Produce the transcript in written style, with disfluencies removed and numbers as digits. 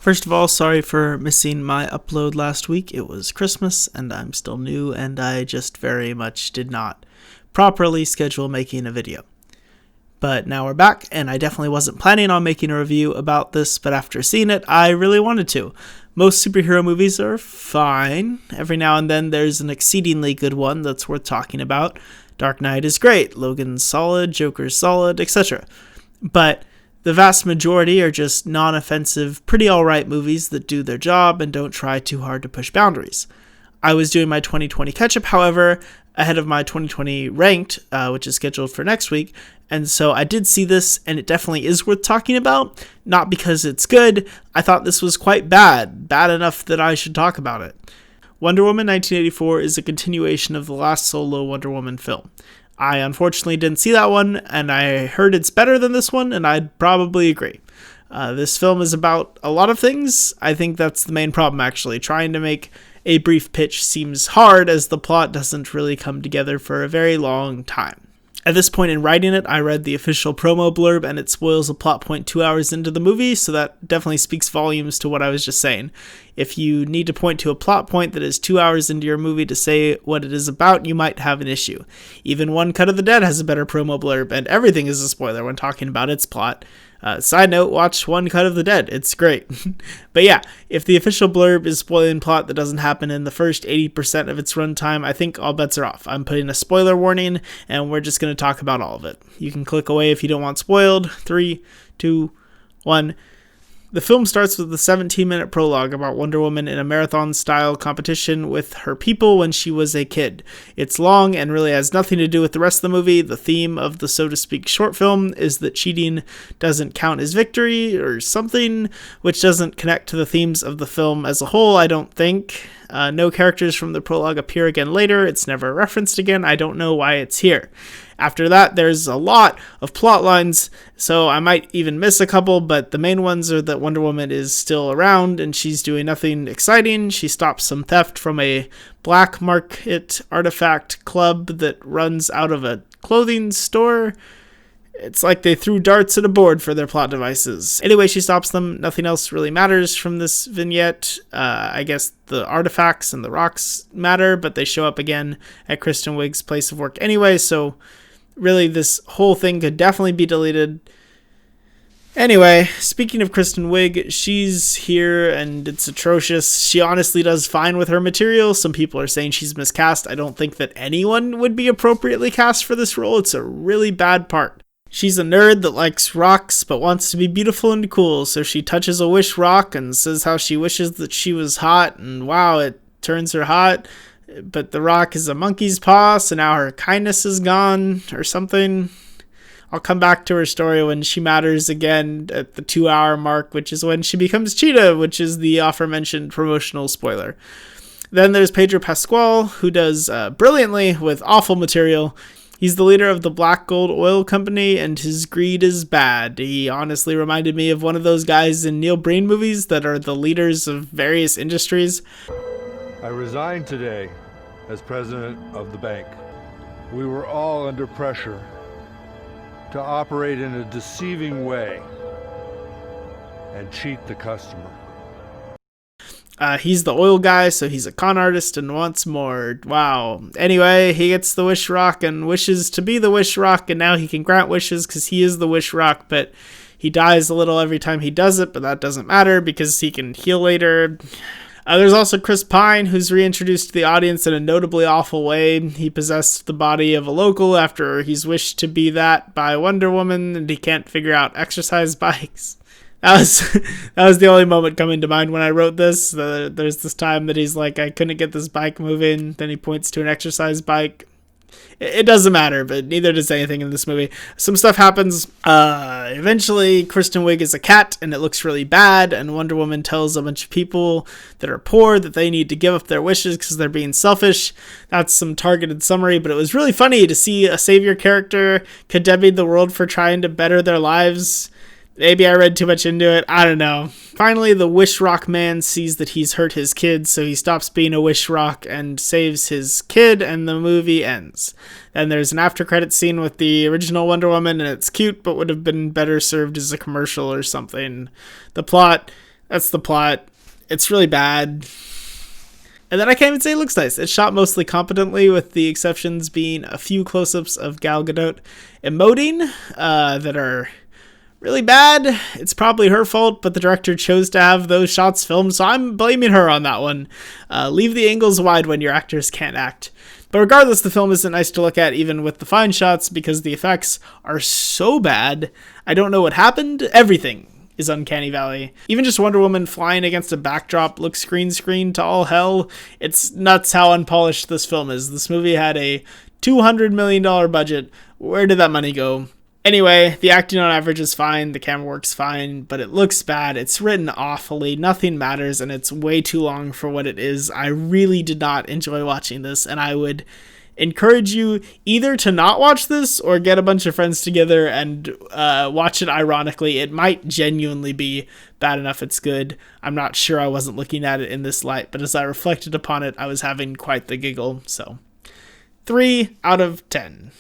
First of all, sorry for missing my upload last week. It was Christmas, and I'm still new, and I just very much did not properly schedule making a video. But now we're back, and I definitely wasn't planning on making a review about this, but after seeing it, I really wanted to. Most superhero movies are fine. Every now and then there's an exceedingly good one that's worth talking about. Dark Knight is great, Logan's solid, Joker's solid, etc. But the vast majority are just non-offensive, pretty alright movies that do their job and don't try too hard to push boundaries. I was doing my 2020 catch-up, however, ahead of my 2020 ranked, which is scheduled for next week, and so I did see this, and it definitely is worth talking about, not because it's good. I thought this was quite bad enough that I should talk about it. Wonder Woman 1984 is a continuation of the last solo Wonder Woman film. I unfortunately didn't see that one, and I heard it's better than this one, and I'd probably agree. This film is about a lot of things. I think that's the main problem, actually. Trying to make a brief pitch seems hard, as the plot doesn't really come together for a very long time. At this point in writing it, I read the official promo blurb, and it spoils a plot point 2 hours into the movie, so that definitely speaks volumes to what I was just saying. If you need to point to a plot point that is 2 hours into your movie to say what it is about, you might have an issue. Even One Cut of the Dead has a better promo blurb, and everything is a spoiler when talking about its plot. Side note, watch One Cut of the Dead. It's great. But yeah, if the official blurb is spoiling plot that doesn't happen in the first 80% of its runtime, I think all bets are off. I'm putting a spoiler warning, and we're just going to talk about all of it. You can click away if you don't want spoiled. 3, 2, 1... The film starts with a 17-minute prologue about Wonder Woman in a marathon-style competition with her people when she was a kid. It's long and really has nothing to do with the rest of the movie. The theme of the, so to speak, short film is that cheating doesn't count as victory or something, which doesn't connect to the themes of the film as a whole, I don't think. No characters from the prologue appear again later. It's never referenced again. I don't know why it's here. After that, there's a lot of plot lines, so I might even miss a couple, but the main ones are that Wonder Woman is still around and she's doing nothing exciting. She stops some theft from a black market artifact club that runs out of a clothing store. It's like they threw darts at a board for their plot devices. Anyway, she stops them. Nothing else really matters from this vignette. I guess the artifacts and the rocks matter, but they show up again at Kristen Wiig's place of work anyway, so really this whole thing could definitely be deleted. Anyway, speaking of Kristen Wiig, she's here and it's atrocious. She honestly does fine with her material. Some people are saying she's miscast. I don't think that anyone would be appropriately cast for this role. It's a really bad part. She's a nerd that likes rocks but wants to be beautiful and cool, so she touches a wish rock and says how she wishes that she was hot, and wow, it turns her hot. But the rock is a monkey's paw, so now her kindness is gone or something. I'll come back to her story when she matters again at the 2-hour mark, which is when she becomes Cheetah, which is the aforementioned promotional spoiler. Then there's Pedro Pascal, who does brilliantly with awful material. He's the leader of the Black Gold Oil Company, and his greed is bad. He honestly reminded me of one of those guys in Neil Breen movies that are the leaders of various industries. I resigned today as president of the bank. We were all under pressure to operate in a deceiving way and cheat the customer. He's the oil guy, so he's a con artist and wants more. Wow. Anyway, he gets the wish rock and wishes to be the wish rock, and now he can grant wishes because he is the wish rock, but he dies a little every time he does it, but that doesn't matter because he can heal later. There's also Chris Pine, who's reintroduced to the audience in a notably awful way. He possessed the body of a local after he's wished to be that by Wonder Woman, and he can't figure out exercise bikes. That was the only moment coming to mind when I wrote this. There's this time that he's like, I couldn't get this bike moving. Then he points to an exercise bike. It doesn't matter, but neither does anything in this movie. Some stuff happens. Eventually, Kristen Wiig is a cat, and it looks really bad, and Wonder Woman tells a bunch of people that are poor that they need to give up their wishes because they're being selfish. That's some targeted summary, but it was really funny to see a savior character condemning the world for trying to better their lives. Maybe I read too much into it. I don't know. Finally, the Wish Rock man sees that he's hurt his kid, so he stops being a Wish Rock and saves his kid, and the movie ends. Then there's an after-credit scene with the original Wonder Woman, and it's cute, but would have been better served as a commercial or something. The plot That's the plot. It's really bad. And then I can't even say it looks nice. It's shot mostly competently, with the exceptions being a few close-ups of Gal Gadot emoting that are really bad. It's probably her fault, but the director chose to have those shots filmed, so I'm blaming her on that one. Leave the angles wide when your actors can't act. But regardless, the film isn't nice to look at even with the fine shots because the effects are so bad. I don't know what happened. Everything is Uncanny Valley. Even just Wonder Woman flying against a backdrop looks green screen to all hell. It's nuts how unpolished this film is. This movie had a $200 million budget. Where did that money go? Anyway, the acting on average is fine, the camera work's fine, but it looks bad, it's written awfully, nothing matters, and it's way too long for what it is. I really did not enjoy watching this, and I would encourage you either to not watch this or get a bunch of friends together and watch it ironically. It might genuinely be bad enough it's good. I'm not sure, I wasn't looking at it in this light, but as I reflected upon it, I was having quite the giggle. So 3 out of 10.